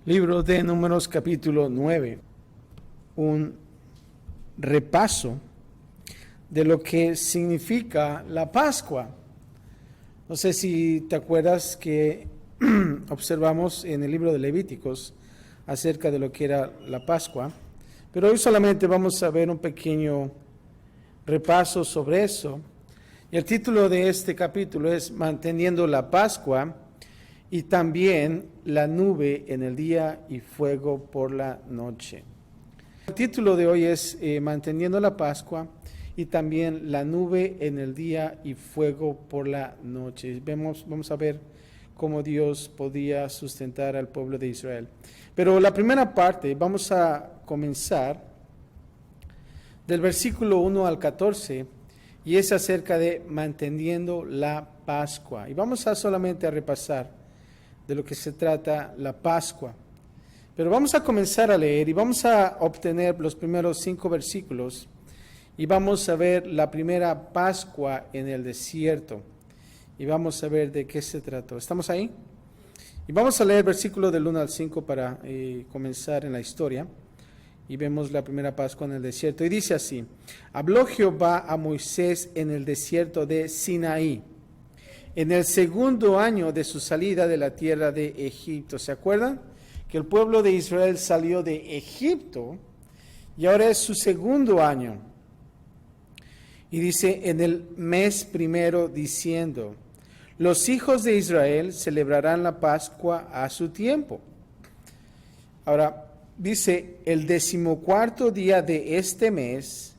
Libro de Números capítulo 9, un repaso de lo que significa la Pascua. No sé si te acuerdas que observamos en el libro de Levíticos acerca de lo que era la Pascua, pero hoy solamente vamos a ver un pequeño repaso sobre eso. Y el título de este capítulo es Manteniendo la Pascua y también la nube en el día y fuego por la noche. El título de hoy es Manteniendo la Pascua y también la nube en el día y fuego por la noche. Vamos a ver cómo Dios podía sustentar al pueblo de Israel. Pero la primera parte, vamos a comenzar del versículo 1 al 14, y es acerca de manteniendo la Pascua. Y vamos a solamente a repasar de lo que se trata la Pascua. Pero vamos a comenzar a leer y vamos a obtener los primeros 5 versículos y vamos a ver la primera Pascua en el desierto y vamos a ver de qué se trató. ¿Estamos ahí? Y vamos a leer versículos del 1 al 5 para comenzar en la historia. Y vemos la primera Pascua en el desierto. Y dice así: Habló Jehová a Moisés en el desierto de Sinaí, en el segundo año de su salida de la tierra de Egipto. ¿Se acuerdan? Que el pueblo de Israel salió de Egipto y ahora es su segundo año. Y dice en el mes primero diciendo: Los hijos de Israel celebrarán la Pascua a su tiempo. Ahora, dice, el 14º día de este mes,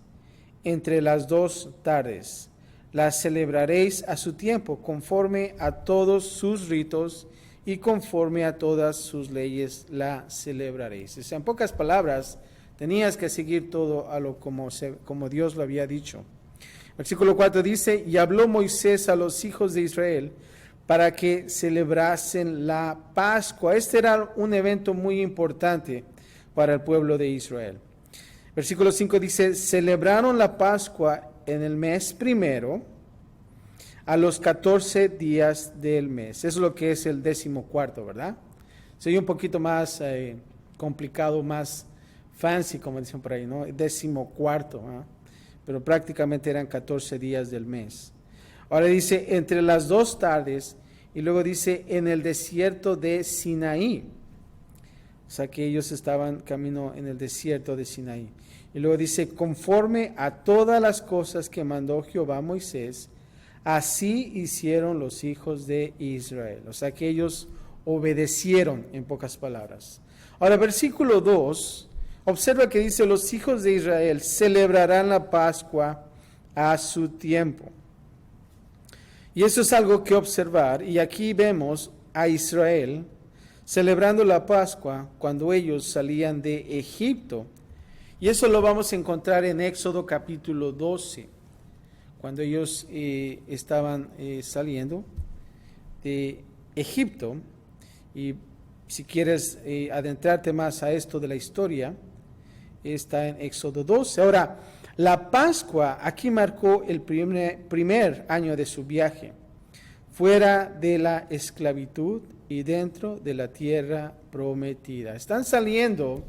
entre las 2 tardes, la celebraréis a su tiempo, conforme a todos sus ritos y conforme a todas sus leyes la celebraréis. O sea, en pocas palabras, tenías que seguir todo a lo como Dios lo había dicho. Versículo 4 dice: Y habló Moisés a los hijos de Israel para que celebrasen la Pascua. Este era un evento muy importante para el pueblo de Israel. Versículo 5 dice: Celebraron la Pascua en el mes primero, a los 14 días del mes. Eso es lo que es el 14º, ¿verdad? Sería un poquito más complicado, más fancy, como dicen por ahí, ¿no? 14º, ¿eh? Pero prácticamente eran 14 días del mes. Ahora dice, entre las 2 tardes, y luego dice, en el desierto de Sinaí. O sea que ellos estaban camino en el desierto de Sinaí. Y luego dice, conforme a todas las cosas que mandó Jehová a Moisés, así hicieron los hijos de Israel. O sea que ellos obedecieron, en pocas palabras. Ahora, versículo 2, observa que dice, los hijos de Israel celebrarán la Pascua a su tiempo. Y eso es algo que observar. Y aquí vemos a Israel celebrando la Pascua cuando ellos salían de Egipto. Y eso lo vamos a encontrar en Éxodo capítulo 12, cuando ellos estaban saliendo de Egipto. Y si quieres adentrarte más a esto de la historia, está en Éxodo 12. Ahora, la Pascua aquí marcó el primer año de su viaje, fuera de la esclavitud y dentro de la tierra prometida. Están saliendo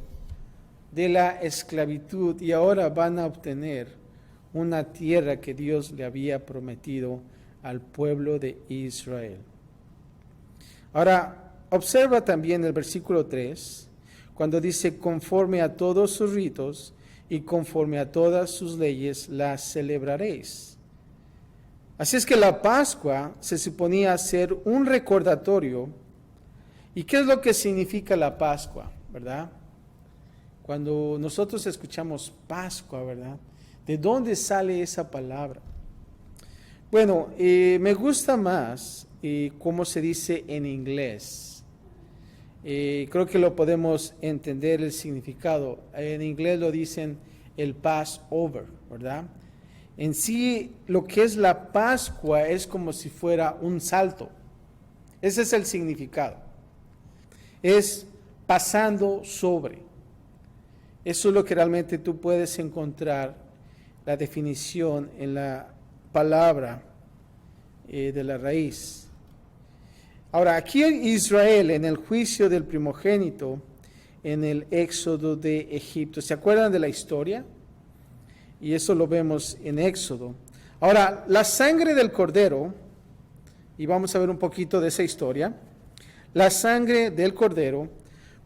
de la esclavitud y ahora van a obtener una tierra que Dios le había prometido al pueblo de Israel. Ahora, observa también el versículo 3, cuando dice, conforme a todos sus ritos y conforme a todas sus leyes la celebraréis. Así es que la Pascua se suponía ser un recordatorio. ¿Y qué es lo que significa la Pascua, verdad? Cuando nosotros escuchamos Pascua, ¿verdad? ¿De dónde sale esa palabra? Bueno, me gusta más cómo se dice en inglés. Creo que lo podemos entender el significado. En inglés lo dicen el Passover, ¿verdad? En sí, lo que es la Pascua es como si fuera un salto. Ese es el significado. Es pasando sobre. Eso es lo que realmente tú puedes encontrar, la definición en la palabra de la raíz. Ahora, aquí en Israel, en el juicio del primogénito, en el éxodo de Egipto, ¿se acuerdan de la historia? Y eso lo vemos en Éxodo. Ahora, la sangre del cordero, y vamos a ver un poquito de esa historia, la sangre del cordero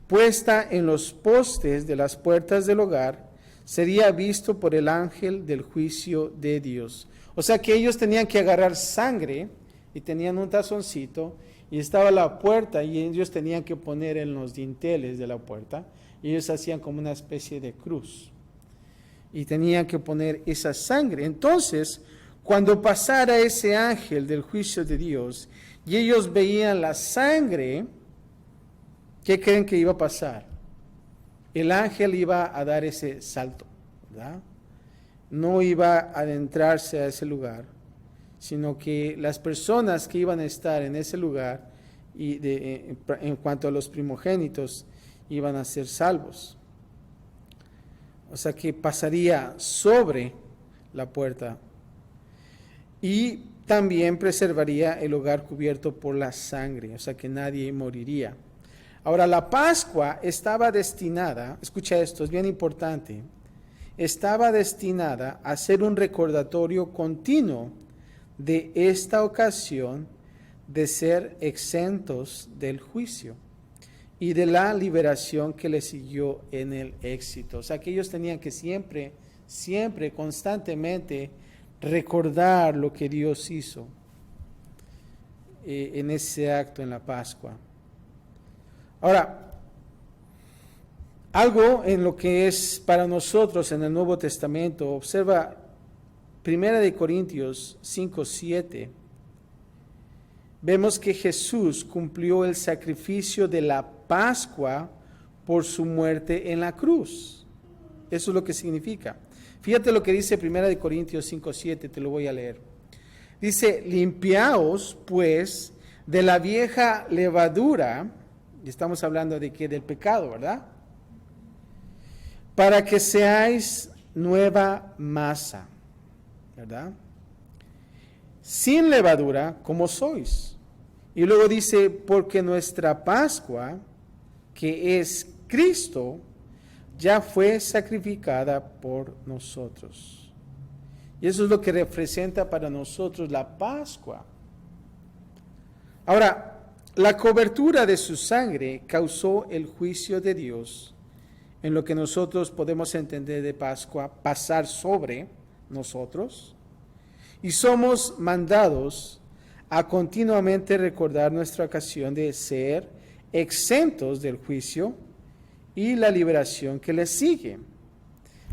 puesta en los postes de las puertas del hogar sería visto por el ángel del juicio de Dios. O sea que ellos tenían que agarrar sangre y tenían un tazoncito y estaba la puerta y ellos tenían que poner en los dinteles de la puerta y ellos hacían como una especie de cruz y tenían que poner esa sangre. Entonces, cuando pasara ese ángel del juicio de Dios y ellos veían la sangre, ¿qué creen que iba a pasar? El ángel iba a dar ese salto, ¿verdad? No iba a adentrarse a ese lugar, sino que las personas que iban a estar en ese lugar, en cuanto a los primogénitos, iban a ser salvos. O sea que pasaría sobre la puerta y también preservaría el hogar cubierto por la sangre, o sea que nadie moriría. Ahora, la Pascua estaba destinada, escucha esto, es bien importante, estaba destinada a ser un recordatorio continuo de esta ocasión de ser exentos del juicio y de la liberación que le siguió en el éxito. O sea que ellos tenían que siempre, constantemente recordar lo que Dios hizo en ese acto en la Pascua. Ahora, algo en lo que es para nosotros en el Nuevo Testamento, observa 1 Corintios 5:7. Vemos que Jesús cumplió el sacrificio de la Pascua por su muerte en la cruz. Eso es lo que significa. Fíjate lo que dice 1 Corintios 5:7, te lo voy a leer. Dice, limpiaos pues de la vieja levadura, y estamos hablando de que del pecado, ¿verdad? Para que seáis nueva masa, ¿verdad? Sin levadura como sois. Y luego dice, porque nuestra Pascua, que es Cristo, ya fue sacrificada por nosotros. Y eso es lo que representa para nosotros la Pascua. Ahora, la cobertura de su sangre causó el juicio de Dios, en lo que nosotros podemos entender de Pascua, pasar sobre nosotros. Y somos mandados a continuamente recordar nuestra ocasión de ser exentos del juicio y la liberación que le sigue.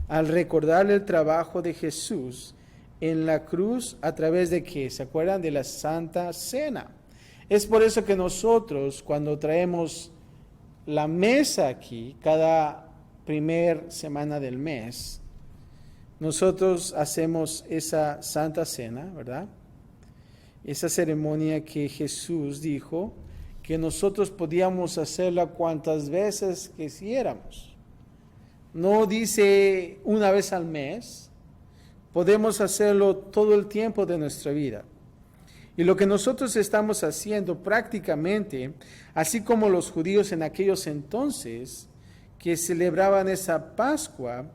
Al recordar el trabajo de Jesús en la cruz a través de ¿qué? ¿Se acuerdan? De la Santa Cena. Es por eso que nosotros cuando traemos la mesa aquí, cada primer semana del mes, nosotros hacemos esa Santa Cena, ¿verdad? Esa ceremonia que Jesús dijo que nosotros podíamos hacerla cuantas veces quisiéramos. No dice una vez al mes, podemos hacerlo todo el tiempo de nuestra vida. Y lo que nosotros estamos haciendo prácticamente, así como los judíos en aquellos entonces que celebraban esa Pascua,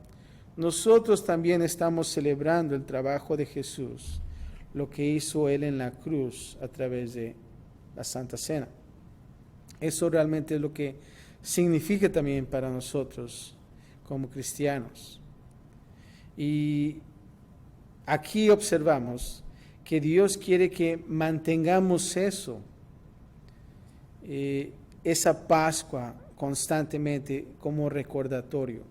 nosotros también estamos celebrando el trabajo de Jesús, lo que hizo Él en la cruz a través de la Santa Cena. Eso realmente es lo que significa también para nosotros como cristianos. Y aquí observamos que Dios quiere que mantengamos eso, esa Pascua constantemente como recordatorio.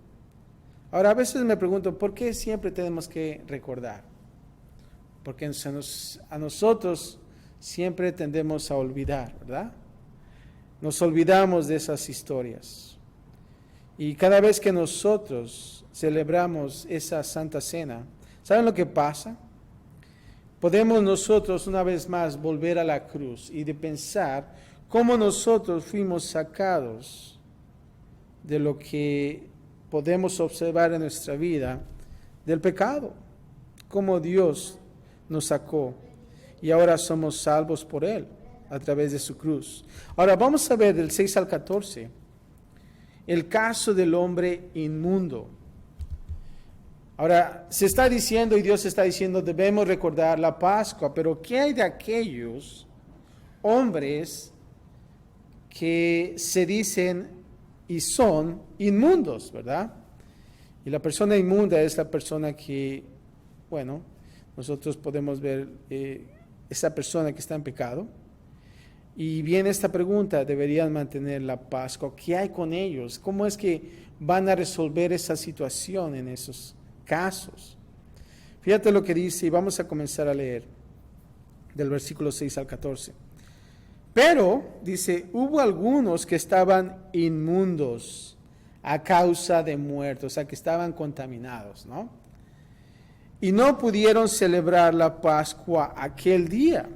Ahora, a veces me pregunto, ¿por qué siempre tenemos que recordar? Porque a nosotros siempre tendemos a olvidar, ¿verdad? Nos olvidamos de esas historias. Y cada vez que nosotros celebramos esa Santa Cena, ¿saben lo que pasa? Podemos nosotros una vez más volver a la cruz y de pensar cómo nosotros fuimos sacados de lo que podemos observar en nuestra vida, del pecado, cómo Dios nos sacó y ahora somos salvos por Él, a través de su cruz. Ahora vamos a ver del 6 al 14 el caso del hombre inmundo. Ahora se está diciendo y Dios está diciendo debemos recordar la Pascua, pero ¿qué hay de aquellos hombres que se dicen y son inmundos, verdad? Y la persona inmunda es la persona que, bueno, nosotros podemos ver esa persona que está en pecado. Y viene esta pregunta, ¿deberían mantener la Pascua? ¿Qué hay con ellos? ¿Cómo es que van a resolver esa situación en esos casos? Fíjate lo que dice y vamos a comenzar a leer del versículo 6 al 14. Pero, dice, hubo algunos que estaban inmundos a causa de muertos, o sea, que estaban contaminados, ¿no? Y no pudieron celebrar la Pascua aquel día.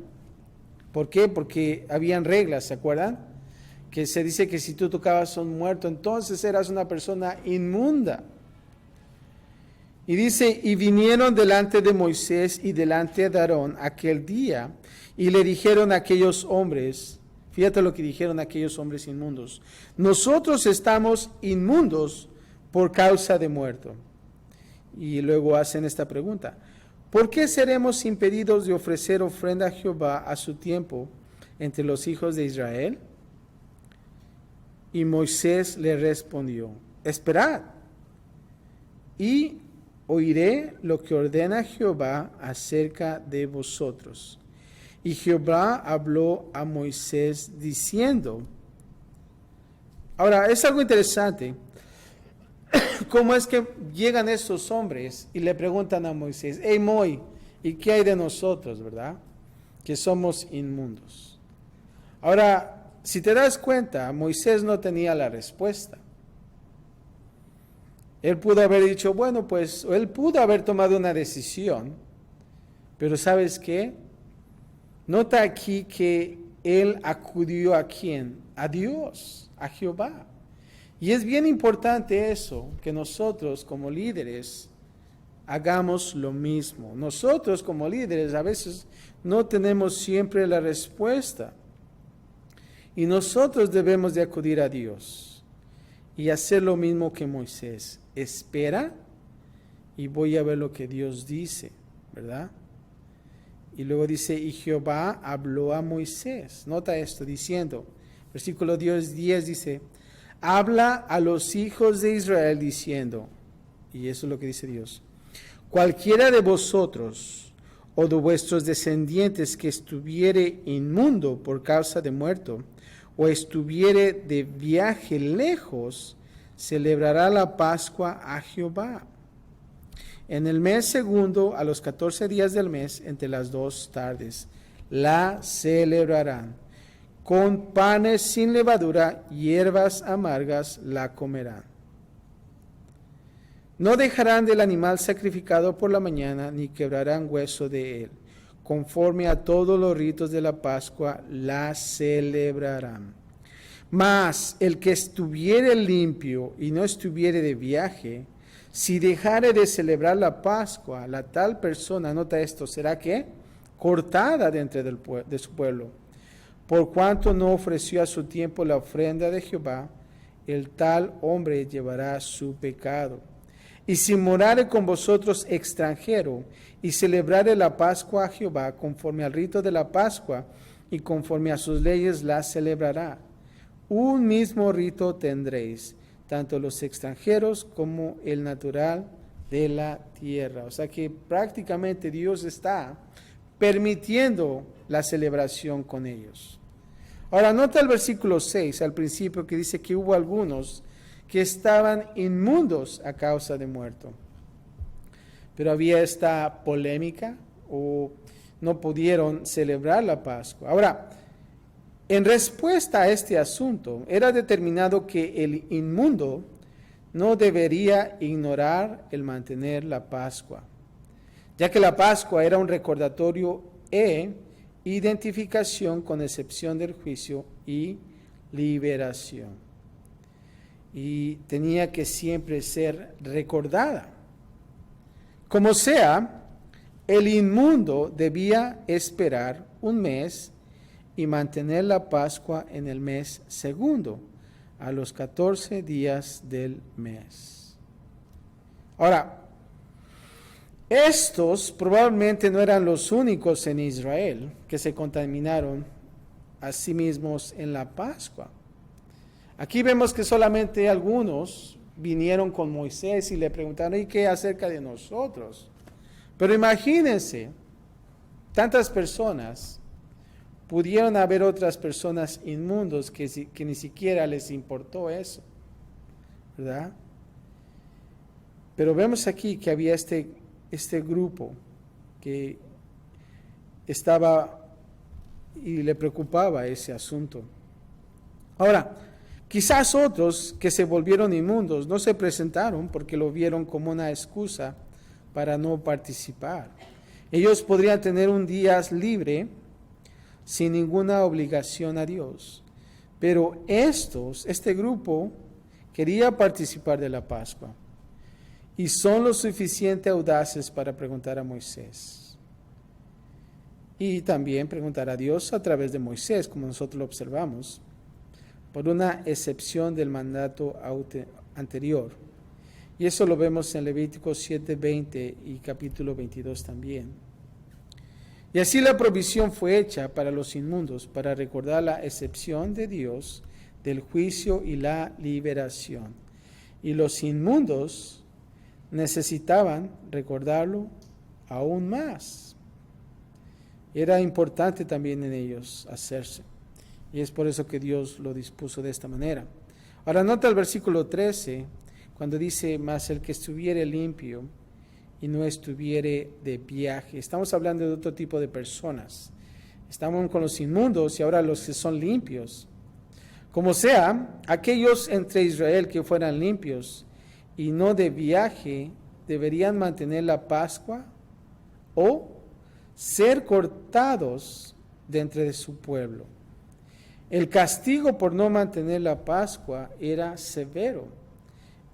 ¿Por qué? Porque habían reglas, ¿se acuerdan? Que se dice que si tú tocabas a un muerto, entonces eras una persona inmunda. Y dice, y vinieron delante de Moisés y delante de Aarón aquel día, y le dijeron a aquellos hombres, fíjate lo que dijeron aquellos hombres inmundos, nosotros estamos inmundos por causa de muerto. Y luego hacen esta pregunta, ¿por qué seremos impedidos de ofrecer ofrenda a Jehová a su tiempo entre los hijos de Israel? Y Moisés le respondió, esperad, y oiré lo que ordena Jehová acerca de vosotros. Y Jehová habló a Moisés diciendo, ahora es algo interesante, ¿cómo es que llegan estos hombres y le preguntan a Moisés, hey Moy, ¿y qué hay de nosotros, verdad? Que somos inmundos. Ahora, si te das cuenta, Moisés no tenía la respuesta. Él pudo haber dicho, bueno, pues, o él pudo haber tomado una decisión, pero ¿sabes qué? Nota aquí que él acudió a ¿quién? A Dios, a Jehová. Y es bien importante eso, que nosotros como líderes hagamos lo mismo. Nosotros como líderes a veces no tenemos siempre la respuesta. Y nosotros debemos de acudir a Dios y hacer lo mismo que Moisés. Espera y voy a ver lo que Dios dice, ¿verdad? Y luego dice, y Jehová habló a Moisés. Nota esto, diciendo, versículo 10 dice, habla a los hijos de Israel diciendo, y eso es lo que dice Dios, cualquiera de vosotros o de vuestros descendientes que estuviere inmundo por causa de muerto, o estuviere de viaje lejos, celebrará la Pascua a Jehová. En el mes segundo, a los 14 días del mes, entre las 2 tardes, la celebrarán. Con panes sin levadura, hierbas amargas la comerán. No dejarán del animal sacrificado por la mañana, ni quebrarán hueso de él. Conforme a todos los ritos de la Pascua, la celebrarán. Mas el que estuviere limpio y no estuviere de viaje, si dejare de celebrar la Pascua, la tal persona, nota esto, será que cortada de entre de su pueblo. Por cuanto no ofreció a su tiempo la ofrenda de Jehová, el tal hombre llevará su pecado. Y si morare con vosotros extranjero, y celebrare la Pascua a Jehová, conforme al rito de la Pascua, y conforme a sus leyes la celebrará. Un mismo rito tendréis, tanto los extranjeros como el natural de la tierra. O sea que prácticamente Dios está permitiendo la celebración con ellos. Ahora nota el versículo 6 al principio que dice que hubo algunos que estaban inmundos a causa de muerto. Pero había esta polémica o no pudieron celebrar la Pascua. Ahora, en respuesta a este asunto, era determinado que el inmundo no debería ignorar el mantener la Pascua, ya que la Pascua era un recordatorio e identificación con excepción del juicio y liberación. Y tenía que siempre ser recordada. Como sea, el inmundo debía esperar un mes y mantener la Pascua en el mes segundo, a los 14 días del mes. Ahora, estos probablemente no eran los únicos en Israel que se contaminaron a sí mismos en la Pascua. Aquí vemos que solamente algunos vinieron con Moisés y le preguntaron, ¿y qué acerca de nosotros? Pero imagínense, tantas personas, pudieron haber otras personas inmundos que ni siquiera les importó eso, ¿verdad? Pero vemos aquí que había este grupo que estaba y le preocupaba ese asunto. Ahora, quizás otros que se volvieron inmundos no se presentaron porque lo vieron como una excusa para no participar. Ellos podrían tener un día libre sin ninguna obligación a Dios. Pero este grupo quería participar de la Pascua y son lo suficiente audaces para preguntar a Moisés. Y también preguntar a Dios a través de Moisés, como nosotros lo observamos, por una excepción del mandato anterior. Y eso lo vemos en Levítico 7:20 y capítulo 22 también. Y así la provisión fue hecha para los inmundos, para recordar la excepción de Dios del juicio y la liberación. Y los inmundos necesitaban recordarlo aún más. Era importante también en ellos hacerse. Y es por eso que Dios lo dispuso de esta manera. Ahora nota el versículo 13, cuando dice, mas el que estuviere limpio y no estuviere de viaje. Estamos hablando de otro tipo de personas. Estamos con los inmundos y ahora los que son limpios. Como sea, aquellos entre Israel que fueran limpios y no de viaje, deberían mantener la Pascua o ser cortados de entre su pueblo. El castigo por no mantener la Pascua era severo.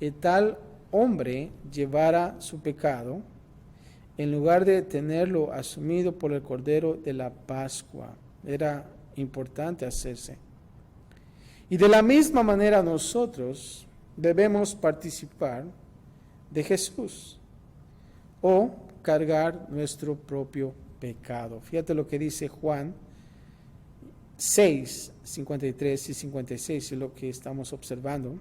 Y tal hombre llevara su pecado en lugar de tenerlo asumido por el Cordero de la Pascua. Era importante hacerse. Y de la misma manera nosotros debemos participar de Jesús o cargar nuestro propio pecado. Fíjate lo que dice Juan 6, 53 y 56, es lo que estamos observando.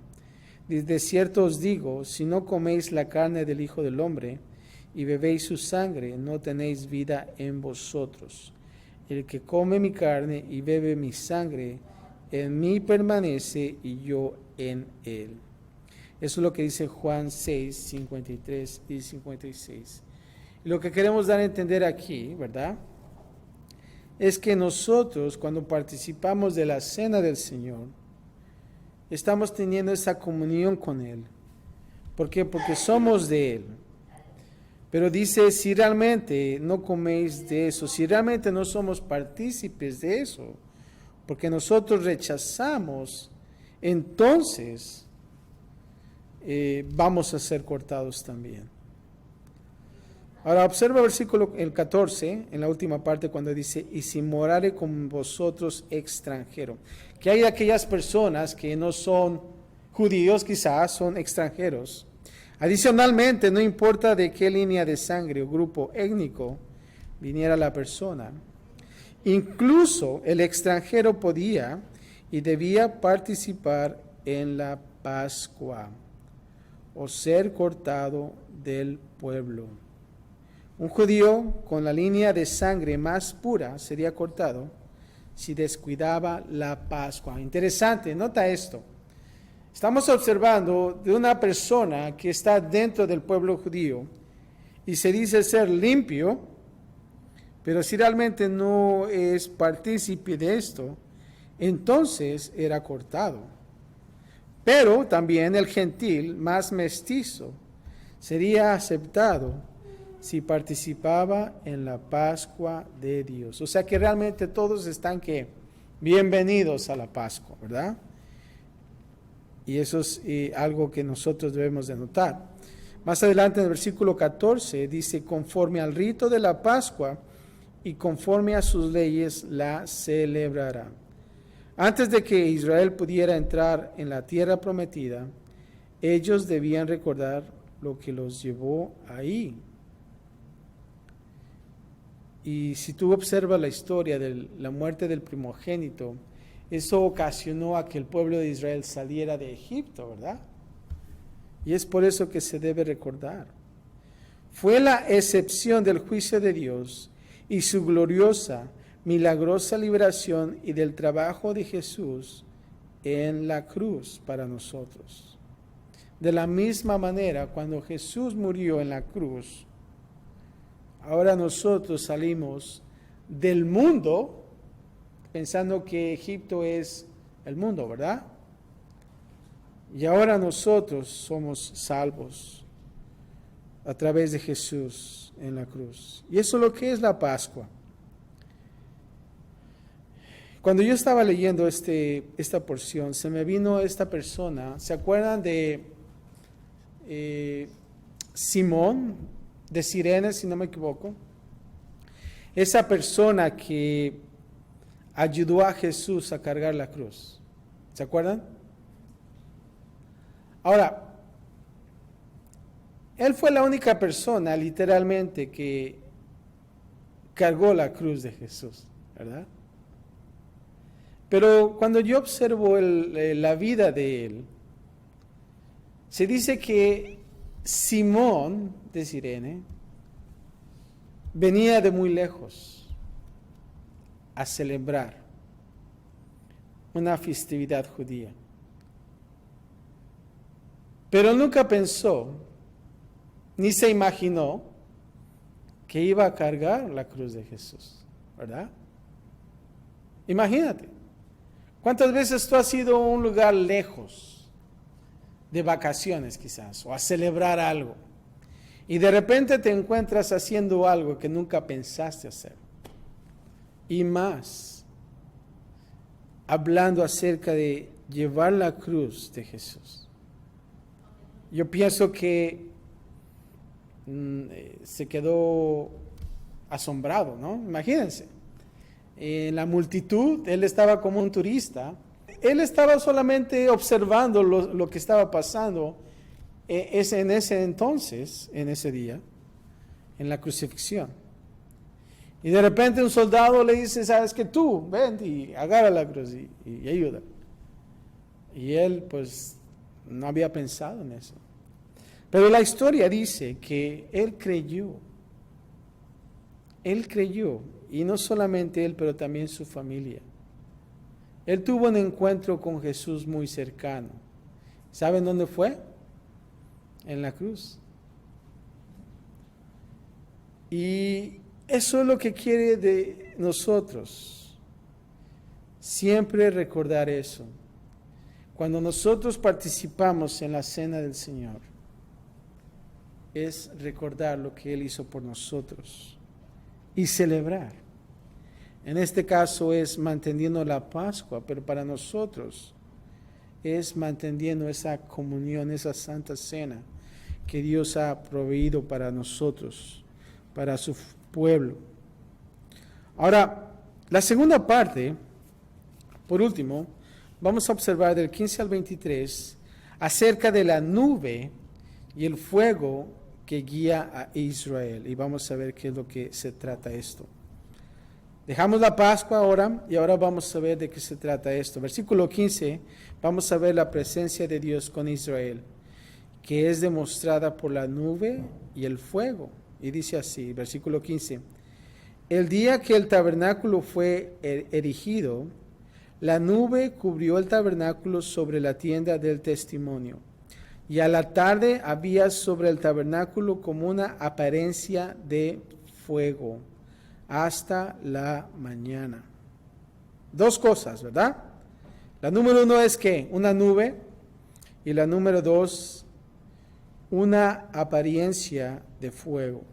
De cierto os digo, si no coméis la carne del Hijo del Hombre y bebéis su sangre, no tenéis vida en vosotros. El que come mi carne y bebe mi sangre, en mí permanece y yo en él. Eso es lo que dice Juan 6, 53 y 56. Y lo que queremos dar a entender aquí, ¿verdad?, es que nosotros, cuando participamos de la cena del Señor, estamos teniendo esa comunión con Él. ¿Por qué? Porque somos de Él. Pero dice, si realmente no coméis de eso, si realmente no somos partícipes de eso, porque nosotros rechazamos, entonces vamos a ser cortados también. Ahora observa el versículo el 14, en la última parte, cuando dice, y si morare con vosotros extranjero. Que hay aquellas personas que no son judíos, quizás son extranjeros. Adicionalmente, no importa de qué línea de sangre o grupo étnico viniera la persona. Incluso el extranjero podía y debía participar en la Pascua o ser cortado del pueblo. Un judío con la línea de sangre más pura sería cortado si descuidaba la Pascua. Interesante, nota esto. Estamos observando de una persona que está dentro del pueblo judío y se dice ser limpio, pero si realmente no es partícipe de esto, entonces era cortado. Pero también el gentil más mestizo sería aceptado si participaba en la Pascua de Dios. O sea que realmente todos están bienvenidos a la Pascua, ¿verdad? Y eso es algo que nosotros debemos de notar. Más adelante en el versículo 14 dice, conforme al rito de la Pascua y conforme a sus leyes la celebrará. Antes de que Israel pudiera entrar en la tierra prometida, ellos debían recordar lo que los llevó ahí. Y si tú observas la historia de la muerte del primogénito, eso ocasionó a que el pueblo de Israel saliera de Egipto, ¿verdad? Y es por eso que se debe recordar. Fue la excepción del juicio de Dios y su gloriosa, milagrosa liberación y del trabajo de Jesús en la cruz para nosotros. De la misma manera, cuando Jesús murió en la cruz, ahora nosotros salimos del mundo pensando que Egipto es el mundo, ¿verdad? Y ahora nosotros somos salvos a través de Jesús en la cruz. Y eso es lo que es la Pascua. Cuando yo estaba leyendo esta porción, se me vino esta persona. ¿Se acuerdan de Simón de Cirene, si no me equivoco? Esa persona que ayudó a Jesús a cargar la cruz. ¿Se acuerdan? Ahora, él fue la única persona, literalmente, que cargó la cruz de Jesús, ¿verdad? Pero cuando yo observo la vida de él, se dice que Simón de Cirene venía de muy lejos a celebrar una festividad judía. Pero nunca pensó, ni se imaginó que iba a cargar la cruz de Jesús, ¿verdad? Imagínate, ¿cuántas veces tú has ido a un lugar lejos, de vacaciones quizás, o a celebrar algo, y de repente te encuentras haciendo algo que nunca pensaste hacer? Y más, hablando acerca de llevar la cruz de Jesús. Yo pienso que se quedó asombrado, ¿no? Imagínense, en la multitud, él estaba como un turista, él estaba solamente observando lo que estaba pasando en ese entonces, en ese día, en la crucifixión. Y de repente un soldado le dice, sabes que tú, ven y agarra la cruz y ayuda. Y él pues no había pensado en eso. Pero la historia dice que él creyó. Él creyó, y no solamente él, pero también su familia. Él tuvo un encuentro con Jesús muy cercano. ¿Saben dónde fue? En la cruz. Y eso es lo que quiere de nosotros. Siempre recordar eso. Cuando nosotros participamos en la cena del Señor, es recordar lo que Él hizo por nosotros y celebrar. En este caso es manteniendo la Pascua, pero para nosotros es manteniendo esa comunión, esa santa cena que Dios ha proveído para nosotros, para su pueblo. Ahora, la segunda parte, por último, vamos a observar del 15 al 23 acerca de la nube y el fuego que guía a Israel. Y vamos a ver qué es lo que se trata esto. Dejamos la Pascua ahora y ahora vamos a ver de qué se trata esto. Versículo 15, vamos a ver la presencia de Dios con Israel, que es demostrada por la nube y el fuego. Y dice así, versículo 15, el día que el tabernáculo fue erigido, la nube cubrió el tabernáculo sobre la tienda del testimonio. Y a la tarde había sobre el tabernáculo como una apariencia de fuego hasta la mañana. Dos cosas, ¿verdad? La número uno es que una nube, y la número dos, una apariencia de fuego.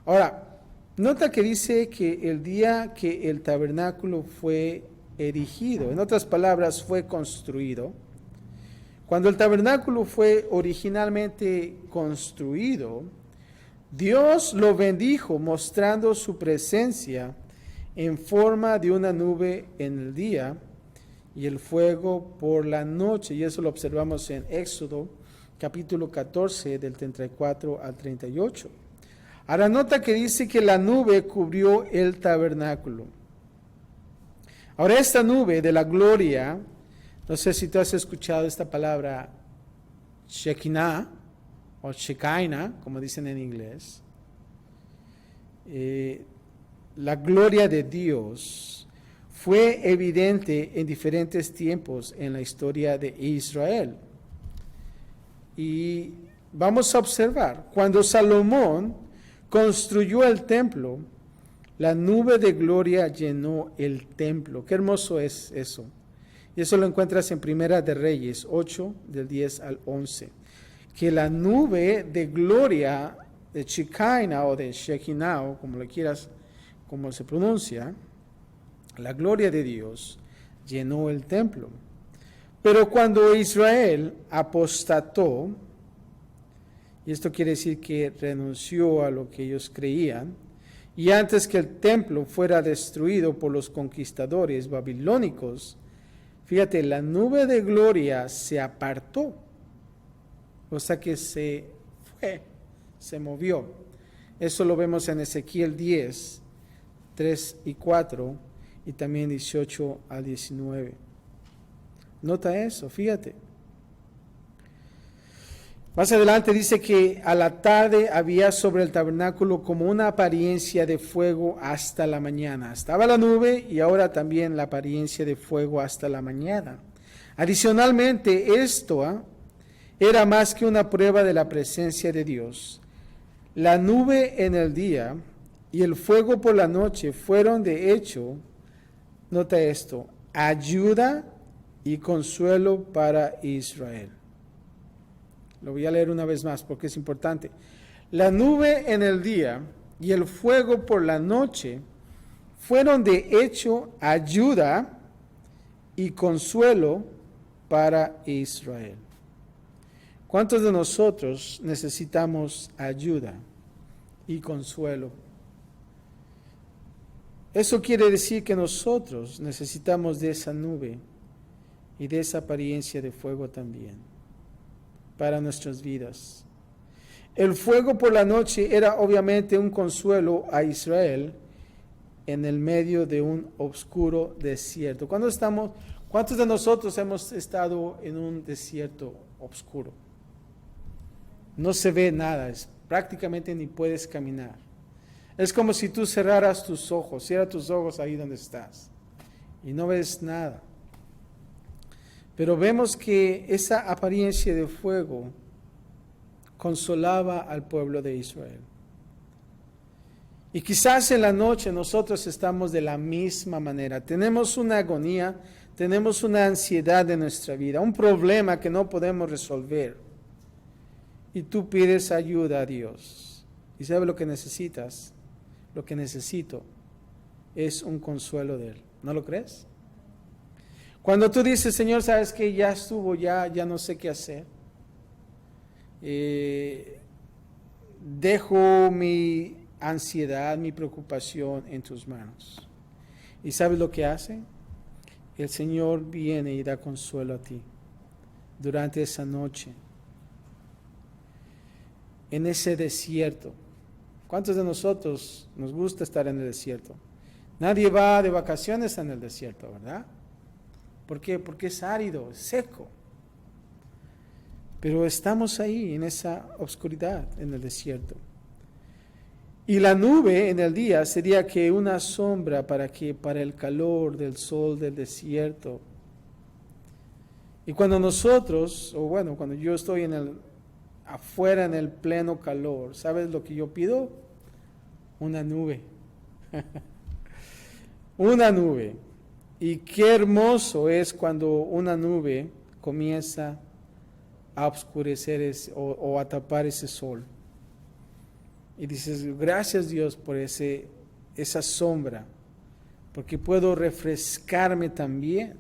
Ahora, nota que dice que el día que el tabernáculo fue erigido, en otras palabras, fue construido. Cuando el tabernáculo fue originalmente construido, Dios lo bendijo mostrando su presencia en forma de una nube en el día y el fuego por la noche. Y eso lo observamos en Éxodo capítulo 14 del 34 al 38. Ahora nota que dice que la nube cubrió el tabernáculo. Ahora esta nube de la gloria, no sé si tú has escuchado esta palabra Shekinah o Shekinah, como dicen en inglés. La gloria de Dios fue evidente en diferentes tiempos en la historia de Israel. Y vamos a observar, cuando Salomón construyó el templo, la nube de gloria llenó el templo. Qué hermoso es eso. Y eso lo encuentras en Primera de Reyes 8, del 10 al 11. Que la nube de gloria de Shekinah o de Shekinah, como le quieras, como se pronuncia, la gloria de Dios llenó el templo. Pero cuando Israel apostató, y esto quiere decir que renunció a lo que ellos creían, y antes que el templo fuera destruido por los conquistadores babilónicos, fíjate, la nube de gloria se apartó, o sea que se fue, se movió. Eso lo vemos en Ezequiel 10, 3 y 4, y también 18 al 19. Nota eso, fíjate. Más adelante dice que a la tarde había sobre el tabernáculo como una apariencia de fuego hasta la mañana. Estaba la nube y ahora también la apariencia de fuego hasta la mañana. Adicionalmente, esto era más que una prueba de la presencia de Dios. La nube en el día y el fuego por la noche fueron de hecho, nota esto, ayuda y consuelo para Israel. Lo voy a leer una vez más porque es importante. La nube en el día y el fuego por la noche fueron de hecho ayuda y consuelo para Israel. ¿Cuántos de nosotros necesitamos ayuda y consuelo? Eso quiere decir que nosotros necesitamos de esa nube y de esa apariencia de fuego también para nuestras vidas. El fuego por la noche era obviamente un consuelo a Israel en el medio de un oscuro desierto. ¿Cuántos de nosotros hemos estado en un desierto oscuro? No se ve nada, prácticamente ni puedes caminar. Es como si tú cerraras tus ojos, cierra tus ojos ahí donde estás y no ves nada. Pero vemos que esa apariencia de fuego consolaba al pueblo de Israel. Y quizás en la noche nosotros estamos de la misma manera. Tenemos una agonía, tenemos una ansiedad en nuestra vida, un problema que no podemos resolver. Y tú pides ayuda a Dios. ¿Y sabes lo que necesitas? Lo que necesito es un consuelo de Él. ¿No lo crees? Cuando tú dices, Señor, sabes que ya estuvo, ya no sé qué hacer. Dejo mi ansiedad, mi preocupación en tus manos. ¿Y sabes lo que hace? El Señor viene y da consuelo a ti durante esa noche, en ese desierto. ¿Cuántos de nosotros nos gusta estar en el desierto? Nadie va de vacaciones en el desierto, ¿verdad? ¿Por qué? Porque es árido, es seco. Pero estamos ahí en esa oscuridad, en el desierto. Y la nube en el día sería que una sombra para el calor del sol del desierto. Y cuando nosotros, cuando yo estoy afuera en el pleno calor, ¿sabes lo que yo pido? Una nube. Una nube. Y qué hermoso es cuando una nube comienza a oscurecer o a tapar ese sol. Y dices, gracias Dios por esa sombra, porque puedo refrescarme también.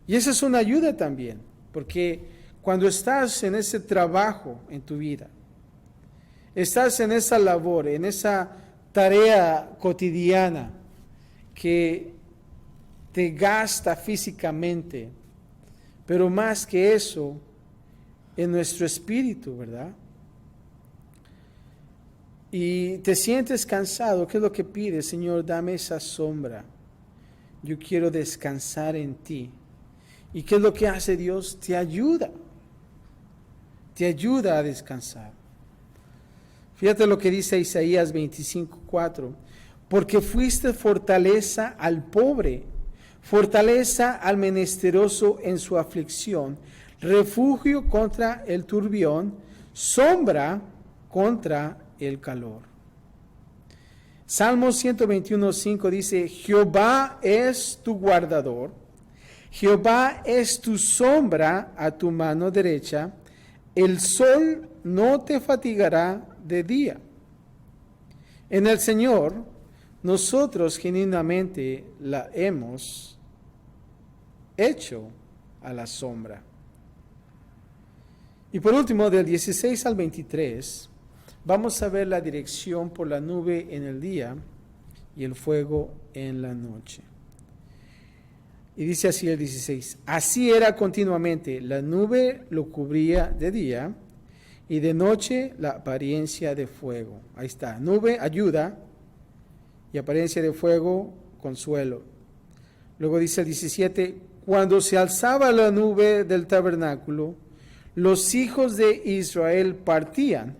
Y esa es una ayuda también, porque cuando estás en ese trabajo en tu vida, estás en esa labor, en esa tarea cotidiana que te gasta físicamente, pero más que eso, en nuestro espíritu, ¿verdad? Y te sientes cansado, ¿qué es lo que pides? Señor, dame esa sombra. Yo quiero descansar en ti. ¿Y qué es lo que hace Dios? Te ayuda a descansar. Fíjate lo que dice Isaías 25:4. Porque fuiste fortaleza al pobre, fortaleza al menesteroso en su aflicción, refugio contra el turbión, sombra contra el calor. Salmo 121:5 dice, Jehová es tu guardador, Jehová es tu sombra a tu mano derecha, el sol no te fatigará de día. En el Señor, nosotros genuinamente la hemos hecho a la sombra. Y por último, del 16 al 23, vamos a ver la dirección por la nube en el día y el fuego en la noche. Y dice así el 16, así era continuamente, la nube lo cubría de día y de noche la apariencia de fuego. Ahí está, nube, ayuda, y apariencia de fuego, consuelo. Luego dice el 17, cuando se alzaba la nube del tabernáculo, los hijos de Israel partían,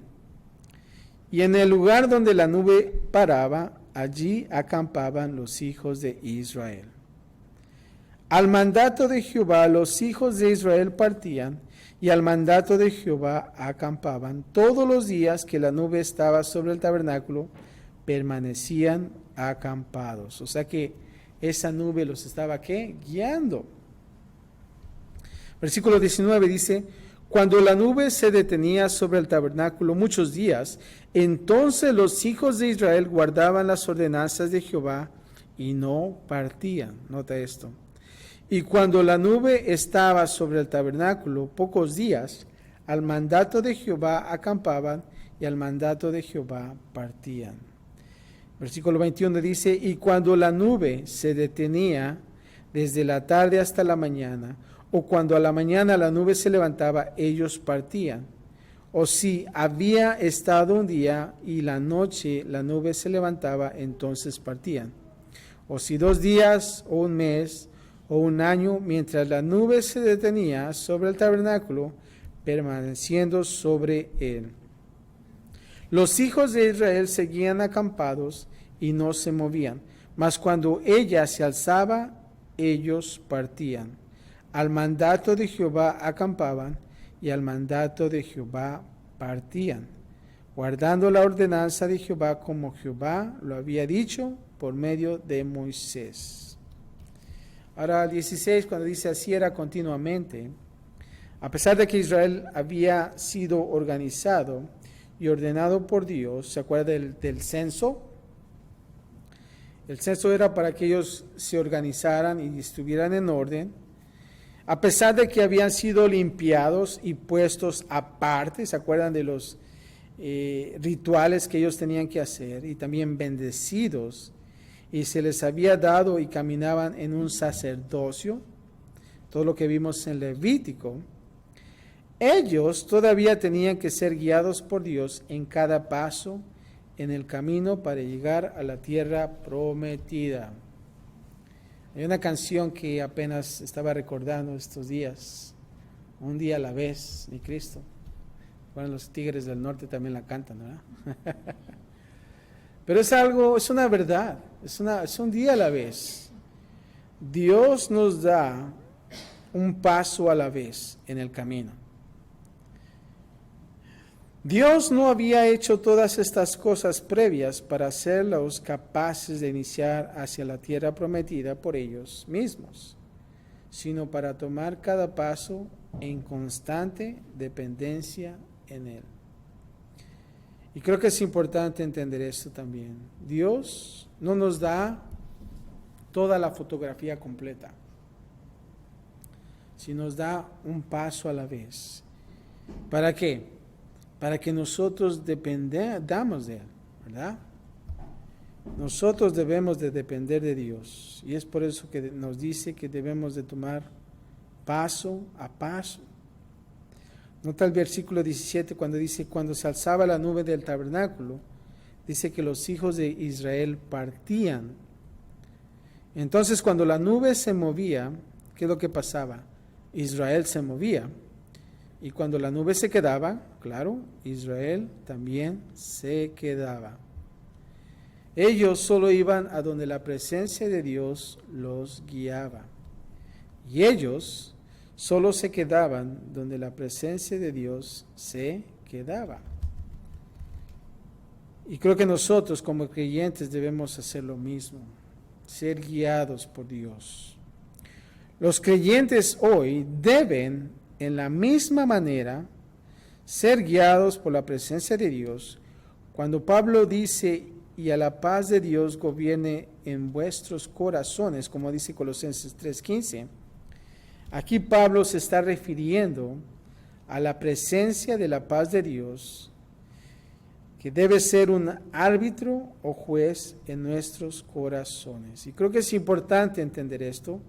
y en el lugar donde la nube paraba, allí acampaban los hijos de Israel. Al mandato de Jehová los hijos de Israel partían, y al mandato de Jehová acampaban. Todos los días que la nube estaba sobre el tabernáculo, permanecían acampados. O sea que esa nube los estaba, ¿qué? Guiando. Versículo 19 dice, cuando la nube se detenía sobre el tabernáculo muchos días, entonces los hijos de Israel guardaban las ordenanzas de Jehová y no partían. Nota esto. Y cuando la nube estaba sobre el tabernáculo pocos días, al mandato de Jehová acampaban y al mandato de Jehová partían. Versículo 21 dice, y cuando la nube se detenía desde la tarde hasta la mañana, o cuando a la mañana la nube se levantaba, ellos partían. O si había estado un día y la noche la nube se levantaba, entonces partían. O si 2 días o un mes o un año, mientras la nube se detenía sobre el tabernáculo, permaneciendo sobre él. Los hijos de Israel seguían acampados y no se movían, mas cuando ella se alzaba, ellos partían. Al mandato de Jehová acampaban y al mandato de Jehová partían, guardando la ordenanza de Jehová como Jehová lo había dicho por medio de Moisés. Ahora, 16, cuando dice así era continuamente, a pesar de que Israel había sido organizado y ordenado por Dios, ¿se acuerda del censo? El censo era para que ellos se organizaran y estuvieran en orden. A pesar de que habían sido limpiados y puestos aparte, ¿se acuerdan de los rituales que ellos tenían que hacer? Y también bendecidos, y se les había dado y caminaban en un sacerdocio, todo lo que vimos en Levítico. Ellos todavía tenían que ser guiados por Dios en cada paso en el camino para llegar a la tierra prometida. Hay una canción que apenas estaba recordando estos días, un día a la vez, mi Cristo. Bueno, los Tigres del Norte también la cantan, ¿verdad? Pero es una verdad, es un día a la vez. Dios nos da un paso a la vez en el camino. Dios no había hecho todas estas cosas previas para hacerlos capaces de iniciar hacia la tierra prometida por ellos mismos, sino para tomar cada paso en constante dependencia en Él. Y creo que es importante entender esto también. Dios no nos da toda la fotografía completa, sino nos da un paso a la vez. ¿Para qué? para que nosotros dependamos de Él, ¿verdad? Nosotros debemos de depender de Dios, y es por eso que nos dice que debemos de tomar paso a paso. Nota el versículo 17 cuando dice, cuando se alzaba la nube del tabernáculo, dice que los hijos de Israel partían. Entonces cuando la nube se movía, ¿qué es lo que pasaba? Israel se movía. Y cuando la nube se quedaba, claro, Israel también se quedaba. Ellos solo iban a donde la presencia de Dios los guiaba. Y ellos solo se quedaban donde la presencia de Dios se quedaba. Y creo que nosotros como creyentes debemos hacer lo mismo, ser guiados por Dios. Los creyentes hoy deben, en la misma manera, ser guiados por la presencia de Dios. Cuando Pablo dice, y a la paz de Dios gobierne en vuestros corazones, como dice Colosenses 3:15, aquí Pablo se está refiriendo a la presencia de la paz de Dios, que debe ser un árbitro o juez en nuestros corazones. Y creo que es importante entender esto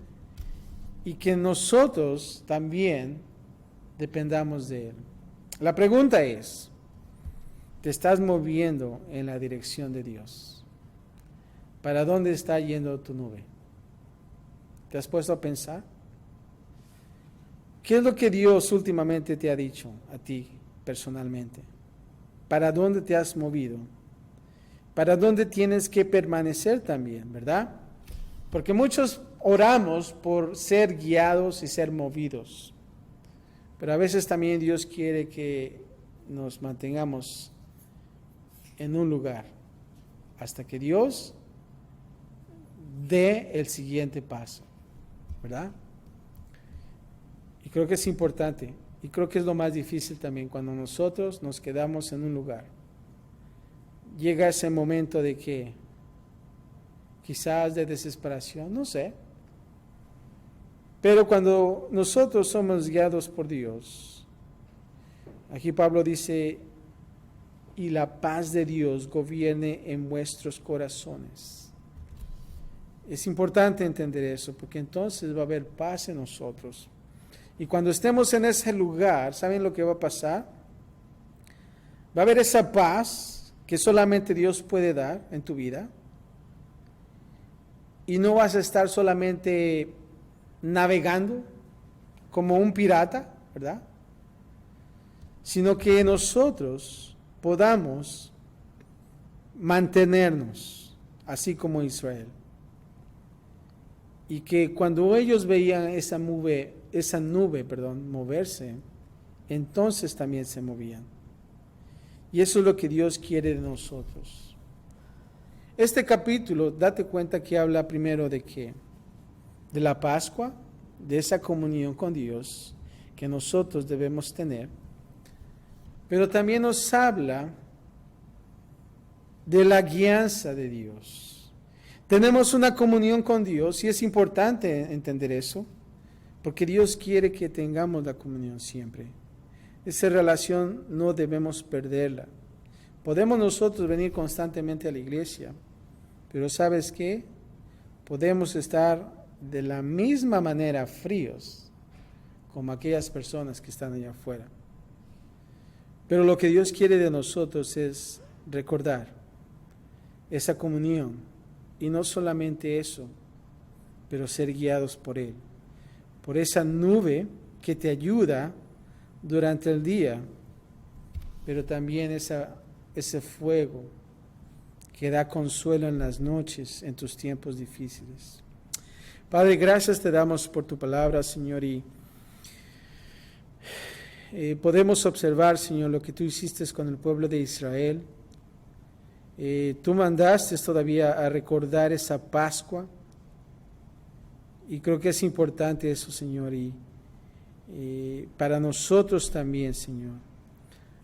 y que nosotros también dependamos de Él. La pregunta es, ¿te estás moviendo en la dirección de Dios? ¿Para dónde está yendo tu nube? ¿Te has puesto a pensar? ¿Qué es lo que Dios últimamente te ha dicho a ti personalmente? ¿Para dónde te has movido? ¿Para dónde tienes que permanecer también, verdad? Porque muchos oramos por ser guiados y ser movidos. Pero a veces también Dios quiere que nos mantengamos en un lugar hasta que Dios dé el siguiente paso, ¿verdad? Y creo que es importante, y creo que es lo más difícil también, cuando nosotros nos quedamos en un lugar. Llega ese momento de que, quizás de desesperación, no sé, pero cuando nosotros somos guiados por Dios, aquí Pablo dice, y la paz de Dios gobierne en vuestros corazones. Es importante entender eso, porque entonces va a haber paz en nosotros. Y cuando estemos en ese lugar, ¿saben lo que va a pasar? Va a haber esa paz que solamente Dios puede dar en tu vida. Y no vas a estar solamente navegando como un pirata, ¿verdad? Sino que nosotros podamos mantenernos así como Israel. Y que cuando ellos veían esa nube, moverse, entonces también se movían. Y eso es lo que Dios quiere de nosotros. Este capítulo, date cuenta que habla primero de qué, de la Pascua, de esa comunión con Dios que nosotros debemos tener, pero también nos habla de la guianza de Dios. Tenemos una comunión con Dios y es importante entender eso, porque Dios quiere que tengamos la comunión siempre. Esa relación no debemos perderla. Podemos nosotros venir constantemente a la iglesia, pero ¿sabes qué? Podemos estar de la misma manera fríos como aquellas personas que están allá afuera. Pero lo que Dios quiere de nosotros es recordar esa comunión, y no solamente eso, pero ser guiados por Él, por esa nube que te ayuda durante el día, pero también ese fuego que da consuelo en las noches, en tus tiempos difíciles. Padre, gracias te damos por tu palabra, Señor, y podemos observar, Señor, lo que tú hiciste con el pueblo de Israel. Tú mandaste todavía a recordar esa Pascua, y creo que es importante eso, Señor, y para nosotros también, Señor,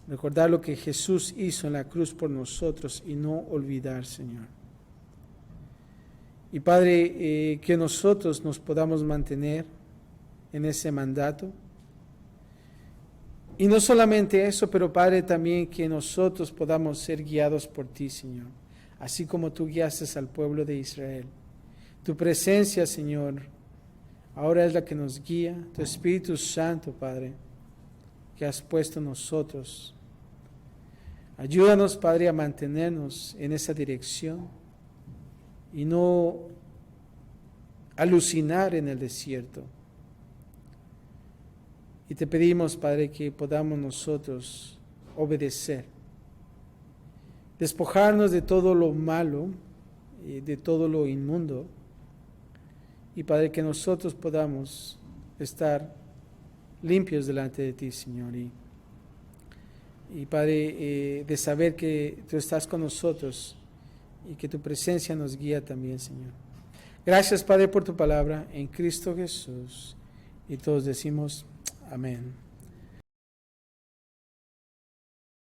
recordar lo que Jesús hizo en la cruz por nosotros y no olvidar, Señor. Y Padre, que nosotros nos podamos mantener en ese mandato, Y no solamente eso, pero Padre, también que nosotros podamos ser guiados por ti, Señor, así como tú guiaste al pueblo de Israel. Tu presencia, Señor, ahora es la que nos guía, tu Espíritu Santo, Padre, que has puesto en nosotros. Ayúdanos, Padre, a mantenernos en esa dirección y no alucinar en el desierto. Y te pedimos, Padre, que podamos nosotros obedecer, despojarnos de todo lo malo y de todo lo inmundo. Y, Padre, que nosotros podamos estar limpios delante de ti, Señor. Y Padre, de saber que tú estás con nosotros y que tu presencia nos guía también, Señor. Gracias, Padre, por tu palabra en Cristo Jesús. Y todos decimos amén.